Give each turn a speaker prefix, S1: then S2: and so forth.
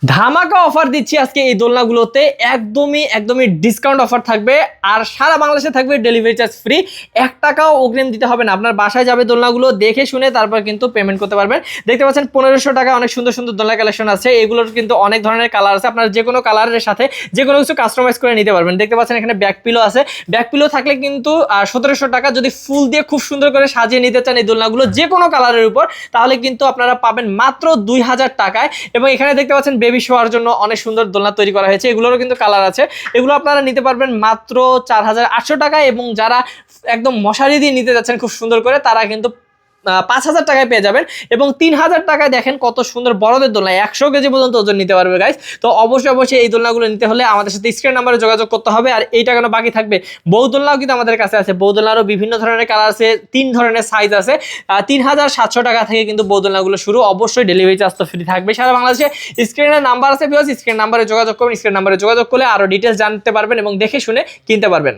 S1: ধামাকা অফার দিচ্ছি আজকে এই দোলনাগুলোতে, একদমই ডিসকাউন্ট অফার থাকবে। আর সারা বাংলাদেশে থাকবে ডেলিভারি চার্জ ফ্রি। 1 টাকাও অগ্রিম দিতে হবে না, আপনার বাসায় যাবে দোলনাগুলো দেখে শুনে তারপর কিন্তু পেমেন্ট করতে পারবেন। দেখতে পাচ্ছেন 1500 টাকা অনেক সুন্দর সুন্দর দোলনা কালেকশন আছে। এগুলোর কিন্তু অনেক ধরনের কালার আছে, আপনার যে কোনো কালারের সাথে যে কোনো কিছু কাস্টমাইজ করে নিতে পারবেন। দেখতে পাচ্ছেন এখানে ব্যাক পিলো আছে, ব্যাক পিলো থাকলে কিন্তু 1700 টাকা। যদি ফুল দিয়ে খুব সুন্দর করে সাজিয়ে নিতে চান এই দোলনাগুলো যে কোনো কালারের উপর, তাহলে কিন্তু আপনারা পাবেন মাত্র 2000 টাকায়। এবং এখানে দেখতে পাচ্ছেন বেবি শোয়ার জন্য অনেক সুন্দর দোলনা তৈরি করা হয়েছে, এগুলোরও কিন্তু কালার আছে। এগুলো আপনারা নিতে পারবেন মাত্র 4800 টাকায়। এবং যারা একদম মশারি দিয়ে নিতে যাচ্ছেন খুব সুন্দর করে, তারা কিন্তু 5000 টাকায় পেয়ে যাবেন। এবং 3000 টাকায় দেখেন কত সুন্দর বড়দের দোলনা, 100 কেজি পর্যন্ত ওজন নিতে পারবে গাইস। তো অবশ্যই এই দোলনাগুলো নিতে হলে আমাদের সাথে স্ক্রিন নাম্বারে যোগাযোগ করতে হবে। আর এই টাকানো বাকি থাকবে, বউ দোলনাও কিন্তু আমাদের কাছে আছে। বউ দোলনারও বিভিন্ন ধরনের কালার আছে, 3 ধরনের সাইজ আছে। 3700 টাকা থেকে কিন্তু বউ দোলনাগুলো শুরু। অবশ্যই ডেলিভারি চার্জ তো ফ্রি থাকবে সারা বাংলাদেশে। স্ক্রিনের নাম্বার আছে, স্ক্রিন নাম্বারে যোগাযোগ করুন। স্ক্রিন নাম্বারে যোগাযোগ করলে আরো ডিটেলস জানতে পারবেন এবং দেখে শুনে কিনতে পারবেন।